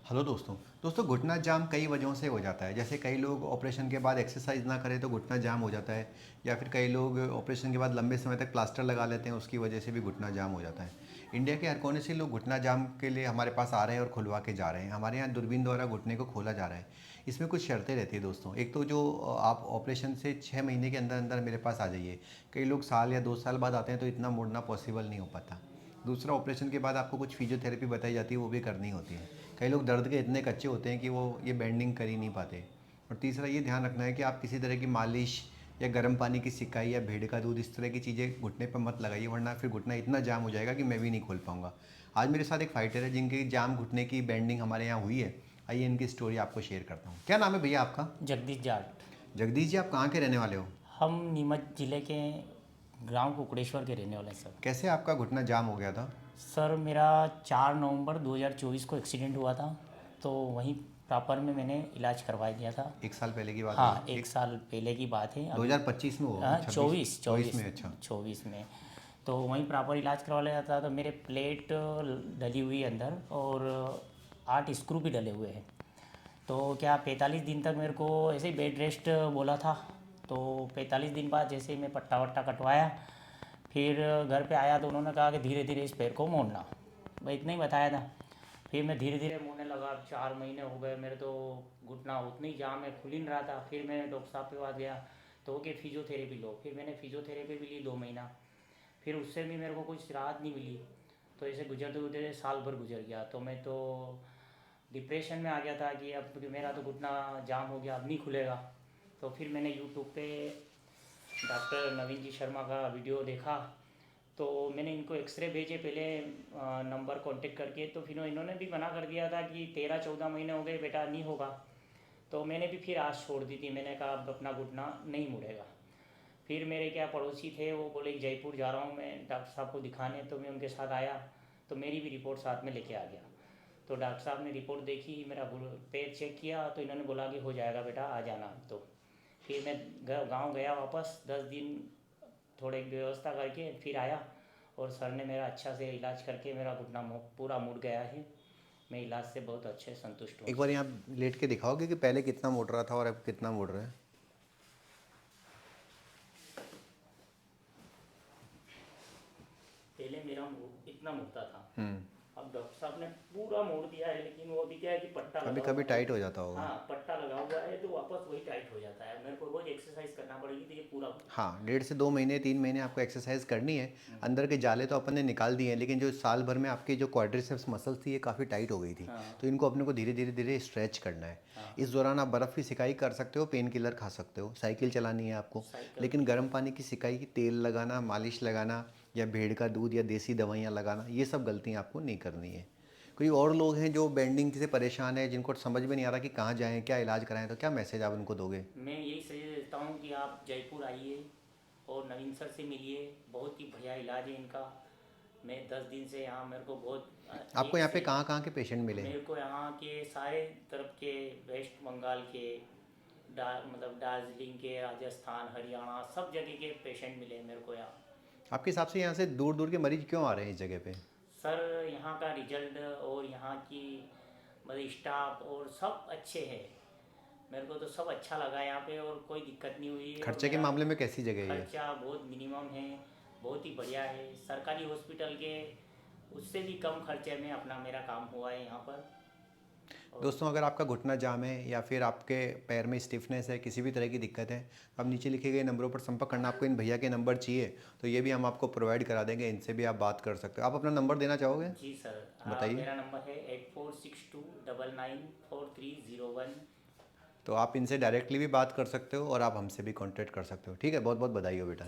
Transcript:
Hello दोस्तों घुटना जाम कई वजहों से हो जाता है। जैसे कई लोग ऑपरेशन के बाद एक्सरसाइज ना करें तो घुटना जाम हो जाता है, या फिर कई लोग ऑपरेशन के बाद लंबे समय तक प्लास्टर लगा लेते हैं, उसकी वजह से भी घुटना जाम हो जाता है। इंडिया के हर कोने से लोग घुटना जाम के लिए हमारे पास आ रहे हैं और खुलवा के जा रहे हैं। हमारे यहाँ दूरबीन द्वारा घुटने को खोला जा रहा है। इसमें कुछ शर्तें रहती है दोस्तों। एक तो जो आप ऑपरेशन से 6 महीने के अंदर अंदर मेरे पास आ जाइए। कई लोग साल या 2 साल बाद आते हैं तो इतना मुड़ना पॉसिबल नहीं हो पाता। दूसरा, ऑपरेशन के बाद आपको कुछ फिजियोथेरेपी बताई जाती है, वो भी करनी होती है। कई लोग दर्द के इतने कच्चे होते हैं कि वो ये बेंडिंग कर ही नहीं पाते। और तीसरा, ये ध्यान रखना है कि आप किसी तरह की मालिश या गर्म पानी की सिकाई या भेड़ का दूध, इस तरह की चीज़ें घुटने पर मत लगाइए, वरना फिर घुटना इतना जाम हो जाएगा कि मैं भी नहीं खोल पाऊंगा। आज मेरे साथ एक फाइटर है जिनकी जाम घुटने की बेंडिंग हमारे यहाँ हुई है। आइए इनकी स्टोरी आपको शेयर करता हूँ। क्या नाम है भैया आपका? जगदीश जाट। जगदीश जी, आप कहाँ के रहने वाले हो? हम नीमच ज़िले के ग्राम कुकड़ेश्वर के रहने वाले हैं सर। कैसे आपका घुटना जाम हो गया था? सर मेरा 4 नवंबर 2024 को एक्सीडेंट हुआ था, तो वहीं प्रॉपर में मैंने इलाज करवा दिया था। 1 साल पहले की बात हाँ, है? एक साल पहले की बात है। अभी 2025 में हो? हाँ, 26? चौबीस 24 चौबीस में? अच्छा। 24 में। तो वहीं प्रॉपर इलाज करवा लिया था। तो मेरे प्लेट डली हुई है अंदर, और 8 स्क्रू भी डले हुए हैं। तो क्या 45 दिन तक मेरे को ऐसे ही बेड रेस्ट बोला था। तो 45 दिन बाद जैसे ही मैं पट्टा वट्टा कटवाया, फिर घर पे आया तो उन्होंने कहा कि धीरे धीरे इस पैर को मोड़ना। भाई इतना ही बताया था। फिर मैं धीरे धीरे मोड़ने लगा। 4 महीने हो गए मेरे, तो घुटना उतनी ही जाम है, खुल ही नहीं रहा था। फिर मैं डॉक्टर साहब के पास गया तो कि फिजियोथेरेपी लो। फिर मैंने फिजियोथेरेपी भी ली 2 महीना। फिर उससे भी मेरे को कुछ राहत नहीं मिली। तो ऐसे गुजरते गुजरते साल भर गुजर गया। तो मैं तो डिप्रेशन में आ गया था कि अब क्योंकि मेरा तो घुटना जाम हो गया, अब नहीं खुलेगा। तो फिर मैंने यूट्यूब पे डॉक्टर नवीन जी शर्मा का वीडियो देखा। तो मैंने इनको एक्सरे भेजे पहले, नंबर कांटेक्ट करके। तो फिर इन्होंने भी मना कर दिया था कि 13-14 महीने हो गए बेटा, नहीं होगा। तो मैंने भी फिर आस छोड़ दी थी। मैंने कहा अब अपना घुटना नहीं मुड़ेगा। फिर मेरे क्या पड़ोसी थे, वो बोले जयपुर जा रहा हूँ मैं डॉक्टर साहब को दिखाने। तो मैं उनके साथ आया, तो मेरी भी रिपोर्ट साथ में लेके आ गया। तो डॉक्टर साहब ने रिपोर्ट देखी, मेरा पैर चेक किया, तो इन्होंने बोला कि हो जाएगा बेटा, आ जाना। तो फिर मैं गांव गया वापस 10 दिन, थोड़े व्यवस्था करके फिर आया। और सर ने मेरा अच्छा से इलाज करके मेरा घुटना पूरा मुड़ गया है। मैं इलाज से बहुत अच्छे संतुष्ट हूँ। एक बार यहाँ लेट के दिखाओगे कि पहले कितना मुड़ रहा था और अब कितना मुड़ रहा है? पहले मेरा इतना मुड़ता था। हम्म। अब डॉक्टर साहब ने पूरा मोड़ दिया है, लेकिन वो अभी क्या है कि पट्टा कभी लगा कभी हुआ है। टाइट हो जाता होगा। हाँ, पट्टा लगा हुआ है तो वापस वही टाइट हो जाता है। मेरे को रोज एक्सरसाइज करना पड़ेगी तो ये पूरा। हाँ, 1.5 से 2 महीने 3 महीने आपको एक्सरसाइज करनी है। अंदर के जाले तो अपन ने निकाल दिए हैं, लेकिन जो साल भर में आपकी जो क्वाड्रिसेप्स मसल्स थी ये काफ़ी टाइट हो गई थी। हाँ। तो इनको अपने को धीरे धीरे धीरे स्ट्रेच करना है। हाँ। इस दौरान आप बर्फ़ की सिकाई कर सकते हो, पेन किलर खा सकते हो, साइकिल चलानी है आपको। साइकिल लेकिन गर्म पानी की सिकाई, तेल लगाना, मालिश लगाना या भेड़ का दूध या देसी दवाइयाँ लगाना, ये सब गलतियाँ आपको नहीं करनी है। कोई और लोग हैं जो बेंडिंग से परेशान है, जिनको समझ में नहीं आ रहा कि कहाँ जाएँ, क्या इलाज कराएं, तो क्या मैसेज आप उनको दोगे? मैं यही सजेस्ट देता हूँ कि आप जयपुर आइए और नवीन सर से मिलिए। बहुत ही बढ़िया इलाज है इनका। मैं 10 दिन से यहाँ, मेरे को बहुत आपको एक यहाँ पे से कहाँ के पेशेंट मिले हैं? मेरे को यहाँ के सारे तरफ के, वेस्ट बंगाल के, मतलब दार्जिलिंग के, राजस्थान, हरियाणा, सब जगह के पेशेंट मिले मेरे को यहाँ। आपके हिसाब से यहाँ से दूर दूर के मरीज क्यों आ रहे हैं इस जगह पे? सर यहाँ का रिजल्ट और यहाँ की मतलब स्टाफ और सब अच्छे हैं। मेरे को तो सब अच्छा लगा यहाँ पे, और कोई दिक्कत नहीं हुई है। और खर्चे के मेरा मामले में कैसी जगह है ये? खर्चा बहुत मिनिमम है, बहुत ही बढ़िया है। सरकारी हॉस्पिटल के उससे भी कम खर्चे में अपना मेरा काम हुआ है यहाँ पर। और दोस्तों, अगर आपका घुटना जाम है या फिर आपके पैर में स्टिफनेस है, किसी भी तरह की दिक्कत है, तो आप नीचे लिखे गए नंबरों पर संपर्क करना। आपको इन भैया के नंबर चाहिए तो ये भी हम आपको प्रोवाइड करा देंगे, इनसे भी आप बात कर सकते हो। आप अपना नंबर देना चाहोगे? जी सर, बताइए। मेरा नंबर है 8462994301। तो आप इनसे डायरेक्टली भी बात कर सकते हो और आप हमसे भी कॉन्टैक्ट कर सकते हो। ठीक है, बहुत बहुत बधाई हो बेटा।